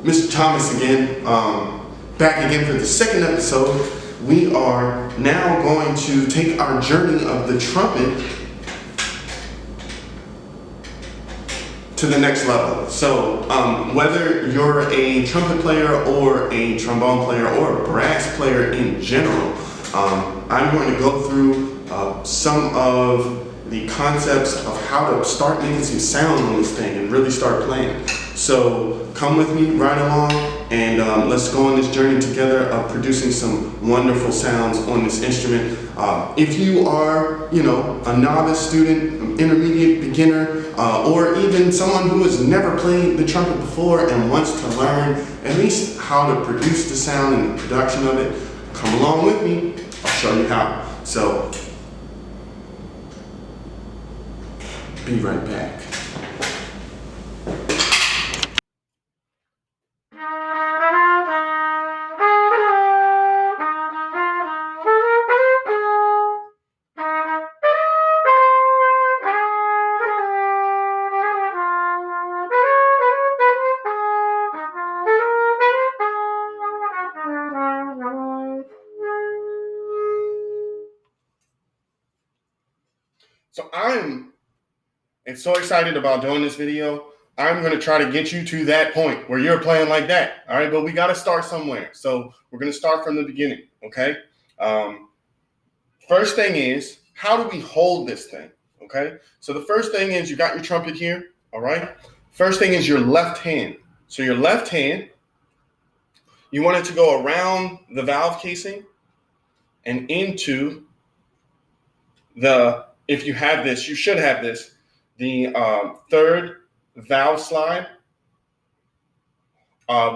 Mr. Thomas again, back again for the second episode. We are now going to take our journey of the trumpet to the next level. So whether you're a trumpet player or a trombone player or a brass player in general, I'm going to go through some of the concepts of how to start making some sound on this thing and really start playing. So come with me right along and let's go on this journey together of producing some wonderful sounds on this instrument. If you are, a novice student, intermediate, beginner, or even someone who has never played the trumpet before and wants to learn at least how to produce the sound and the production of it, come along with me. I'll show you how. So, be right back. So I'm so excited about doing this video. I'm going to try to get you to that point where you're playing like that. All right, but we got to start somewhere. So we're going to start from the beginning, okay? First thing is, how do we hold this thing, okay? So the first thing is you got your trumpet here, all right? First thing is your left hand. So your left hand, you want it to go around the valve casing and into the, if you have this, you should have this, the third valve slide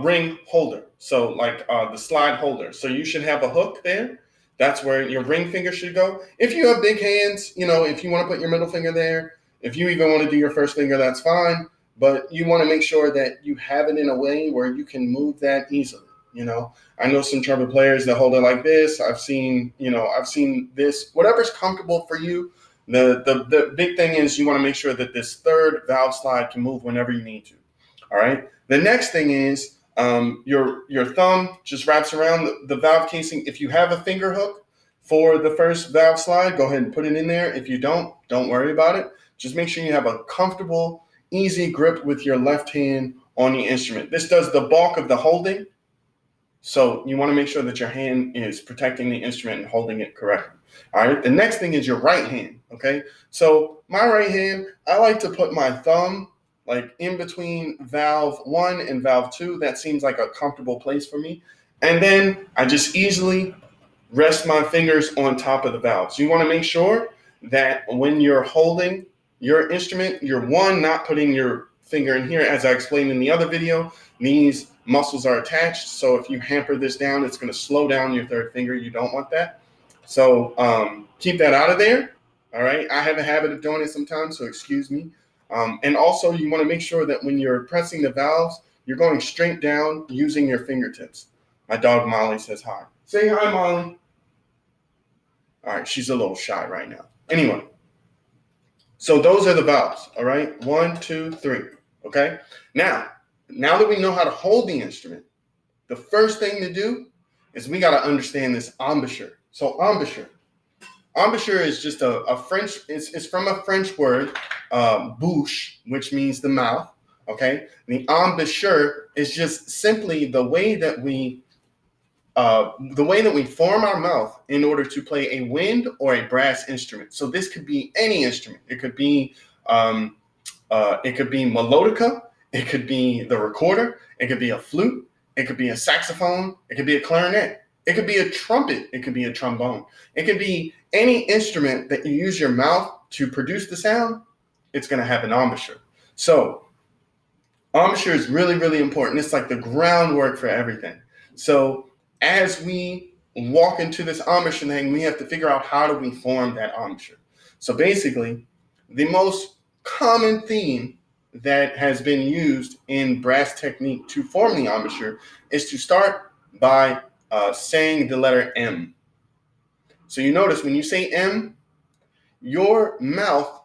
ring holder. So like the slide holder. So you should have a hook there. That's where your ring finger should go. If you have big hands, if you want to put your middle finger there, if you even want to do your first finger, that's fine. But you want to make sure that you have it in a way where you can move that easily. I know some trumpet players that hold it like this. I've seen this, whatever's comfortable for you. The big thing is you want to make sure that this third valve slide can move whenever you need to. All right. The next thing is your thumb just wraps around the valve casing. If you have a finger hook for the first valve slide, go ahead and put it in there. If you don't worry about it. Just make sure you have a comfortable, easy grip with your left hand on the instrument. This does the bulk of the holding. So you want to make sure that your hand is protecting the instrument and holding it correctly. All right. The next thing is your right hand. Okay. So my right hand, I like to put my thumb like in between valve 1 and valve 2. That seems like a comfortable place for me. And then I just easily rest my fingers on top of the valves. You want to make sure that when you're holding your instrument, you're not putting your finger in here. As I explained in the other video, these muscles are attached. So if you hamper this down, it's going to slow down your third finger. You don't want that. So keep that out of there. All right. I have a habit of doing it sometimes, so excuse me. And also you want to make sure that when you're pressing the valves, you're going straight down using your fingertips. My dog Molly says hi. Say hi, Molly. All right. She's a little shy right now. Anyway. So those are the valves. All right. 1, 2, 3. Okay. Now that we know how to hold the instrument, the first thing to do is we got to understand this embouchure. So embouchure is just a French, it's from a French word, bouche, which means the mouth. Okay. The embouchure is just simply the way that we form our mouth in order to play a wind or a brass instrument. So this could be any instrument. It could be melodica. It could be the recorder. It could be a flute. It could be a saxophone. It could be a clarinet. It could be a trumpet. It could be a trombone. It could be any instrument that you use your mouth to produce the sound. It's going to have an embouchure. So embouchure is really, really important. It's like the groundwork for everything. So as we walk into this embouchure thing, we have to figure out how do we form that embouchure. So basically, the most common theme that has been used in brass technique to form the embouchure is to start by saying the letter M. So you notice when you say M, your mouth,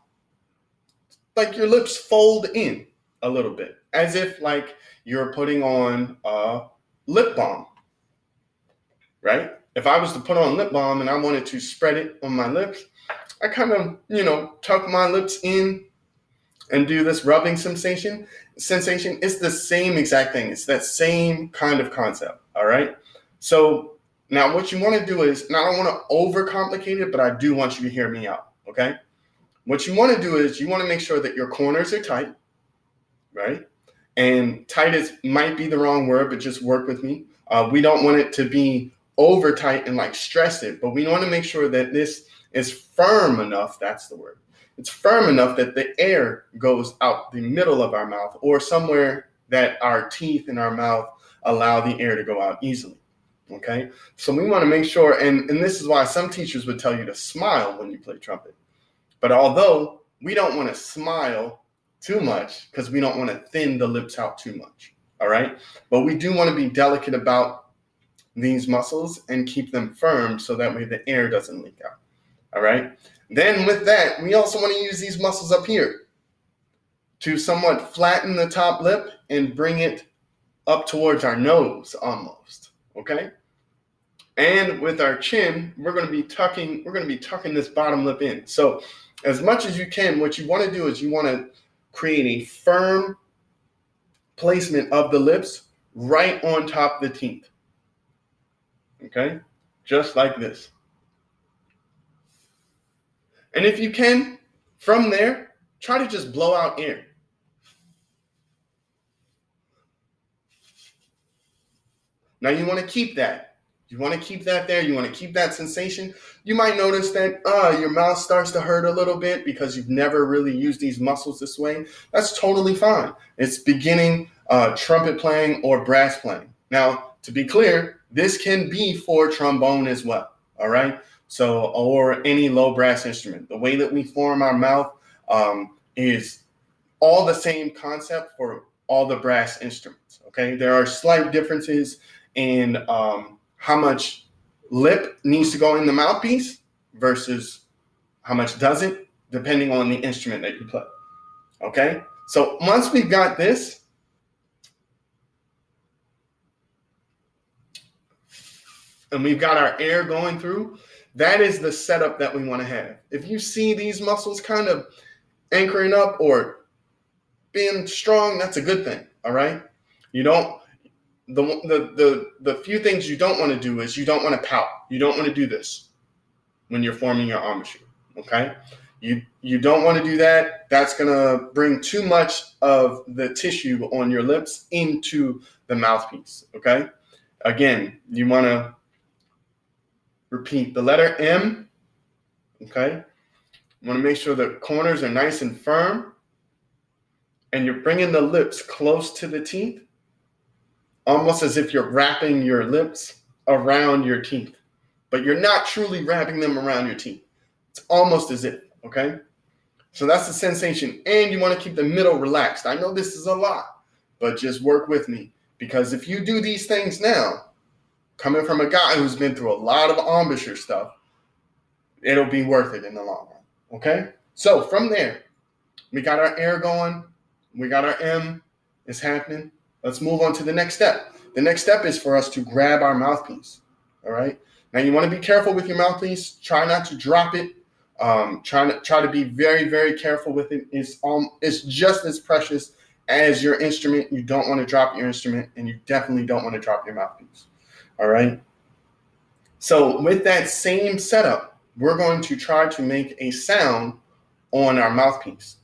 like your lips fold in. a little bit, as if like you're putting on lip balm, right? If I was to put on lip balm and I wanted to spread it on my lips, I kind of, tuck my lips in and do this rubbing sensation. It's the same exact thing. It's that same kind of concept, all right? So now what you want to do is, now I don't want to overcomplicate it, but I do want you to hear me out, okay? What you want to do is you want to make sure that your corners are tight, right? And tight might be the wrong word, but just work with me. We don't want it to be over tight and like stress it, but we want to make sure that this is firm enough. That's the word. It's firm enough that the air goes out the middle of our mouth, or somewhere that our teeth in our mouth allow the air to go out easily. Okay. So we want to make sure, and this is why some teachers would tell you to smile when you play trumpet. But although we don't want to smile too much because we don't want to thin the lips out too much. All right. But we do want to be delicate about these muscles and keep them firm so that way the air doesn't leak out. All right. Then with that, we also want to use these muscles up here to somewhat flatten the top lip and bring it up towards our nose almost. Okay. And with our chin, we're going to be tucking this bottom lip in. So as much as you can, what you want to do is you want to create a firm placement of the lips right on top of the teeth. Okay? Just like this. And if you can, from there, try to just blow out air. Now you want to keep that. You want to keep that there. You want to keep that sensation. You might notice that your mouth starts to hurt a little bit because you've never really used these muscles this way. That's totally fine. It's beginning trumpet playing or brass playing. Now, to be clear, this can be for trombone as well. All right. So, or any low brass instrument. The way that we form our mouth is all the same concept for all the brass instruments. Okay. There are slight differences in how much lip needs to go in the mouthpiece versus how much doesn't, depending on the instrument that you play. Okay? So once we've got this, and we've got our air going through, that is the setup that we want to have. If you see these muscles kind of anchoring up or being strong, that's a good thing. All right? You don't. The few things you don't want to do is you don't want to pout. You don't want to do this when you're forming your embouchure. Okay? You don't want to do that. That's going to bring too much of the tissue on your lips into the mouthpiece. Okay? Again, you want to repeat the letter M. Okay? You want to make sure the corners are nice and firm. And you're bringing the lips close to the teeth, almost as if you're wrapping your lips around your teeth, but you're not truly wrapping them around your teeth. It's almost as if, okay? So that's the sensation. And you want to keep the middle relaxed. I know this is a lot, but just work with me, because if you do these things now, coming from a guy who's been through a lot of embouchure stuff, it'll be worth it in the long run, okay? So from there, we got our air going. We got our M. It's happening. Let's move on to the next step. The next step is for us to grab our mouthpiece. All right. Now you want to be careful with your mouthpiece. Try not to drop it. Try to be very, very careful with it. It's just as precious as your instrument. You don't want to drop your instrument, and you definitely don't want to drop your mouthpiece. All right. So with that same setup, we're going to try to make a sound on our mouthpiece.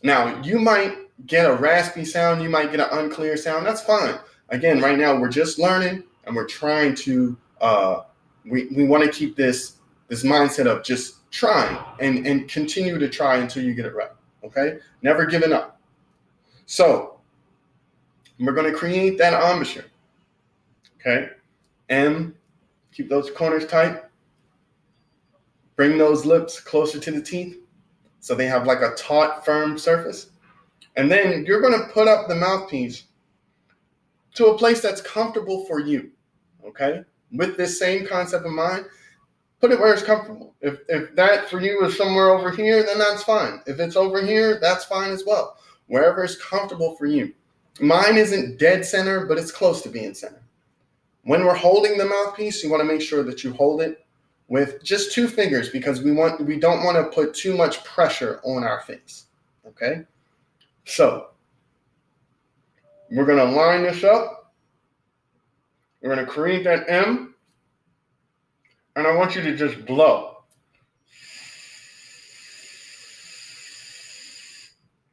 Now you might get a raspy sound, you might get an unclear sound. That's fine. Again, right now we're just learning, and we're trying to we want to keep this mindset of just trying and continue to try until you get it right. Okay? Never giving up. So we're going to create that embouchure. Okay? M, keep those corners tight. Bring those lips closer to the teeth so they have like a taut, firm surface. And then you're going to put up the mouthpiece to a place that's comfortable for you, okay? With this same concept in mind, put it where it's comfortable. If that for you is somewhere over here, then that's fine. If it's over here, that's fine as well. wherever is comfortable for you. Mine isn't dead center, but it's close to being center. When we're holding the mouthpiece, you want to make sure that you hold it with just 2 fingers because we don't want to put too much pressure on our face. Okay? So we're going to line this up. We're going to create that M. And I want you to just blow.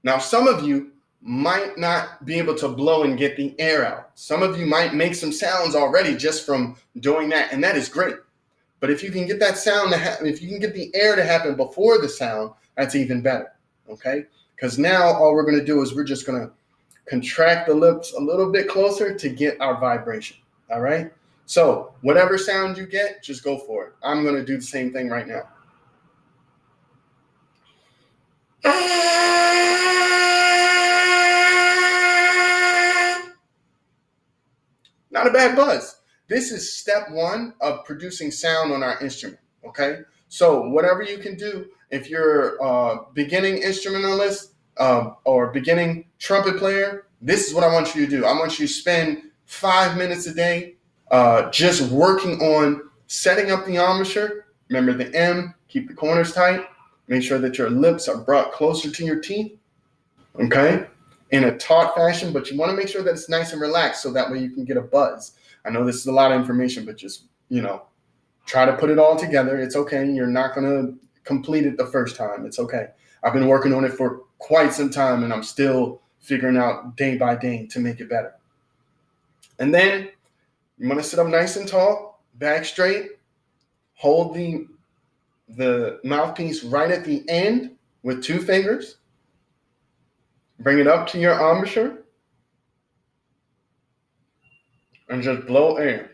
Now, some of you might not be able to blow and get the air out. Some of you might make some sounds already just from doing that, and that is great. But if you can get that sound to happen, if you can get the air to happen before the sound, that's even better, okay? Because now all we're going to do is we're just going to contract the lips a little bit closer to get our vibration, all right? So whatever sound you get, just go for it. I'm going to do the same thing right now. Not a bad buzz. This is step 1 of producing sound on our instrument, okay? So whatever you can do, if you're a beginning instrumentalist or beginning trumpet player, this is what I want you to do. I want you to spend 5 minutes a day just working on setting up the embouchure. Remember the M, keep the corners tight. Make sure that your lips are brought closer to your teeth, okay? In a taut fashion, but you want to make sure that it's nice and relaxed so that way you can get a buzz. I know this is a lot of information, but just, try to put it all together. It's okay. You're not going to complete it the first time. It's okay. I've been working on it for quite some time, and I'm still figuring out day by day to make it better. And then you want to sit up nice and tall, back straight, hold the mouthpiece right at the end with 2 fingers. Bring it up to your embouchure and just blow air.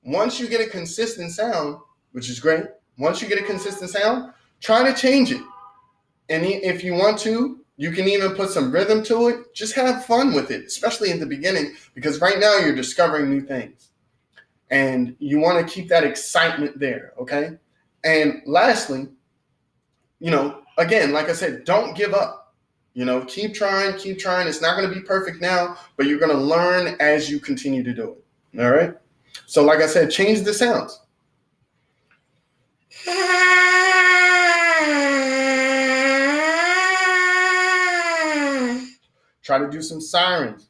Once you get a consistent sound, which is great, once you get a consistent sound, try to change it. And if you want to, you can even put some rhythm to it. Just have fun with it, especially in the beginning, because right now you're discovering new things. And you want to keep that excitement there, okay? And lastly, again, like I said, don't give up. Keep trying. It's not going to be perfect now, but you're going to learn as you continue to do it, all right? So like I said, change the sounds. Try to do some sirens.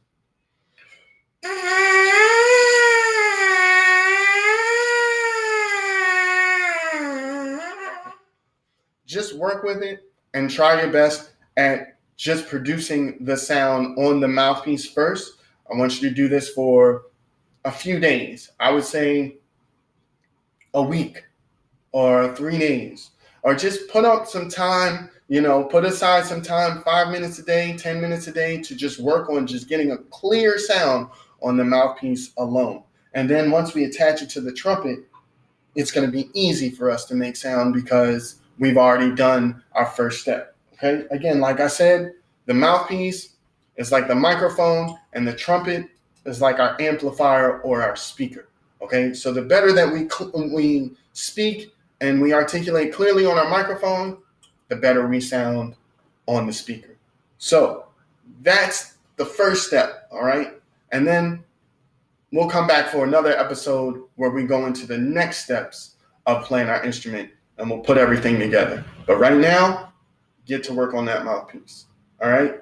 Just work with it and try your best at just producing the sound on the mouthpiece first. I want you to do this for a few days. I would say a week or 3 days, or just put up some time, put aside some time, 5 minutes a day, 10 minutes a day to just work on just getting a clear sound on the mouthpiece alone. And then once we attach it to the trumpet, it's going to be easy for us to make sound because we've already done our first step. Okay. Again, like I said, the mouthpiece is like the microphone and the trumpet is like our amplifier or our speaker. Okay. So the better that we speak and we articulate clearly on our microphone, the better we sound on the speaker. So that's the first step. All right. And then we'll come back for another episode where we go into the next steps of playing our instrument and we'll put everything together. But right now, get to work on that mouthpiece. All right.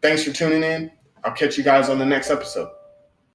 Thanks for tuning in. I'll catch you guys on the next episode.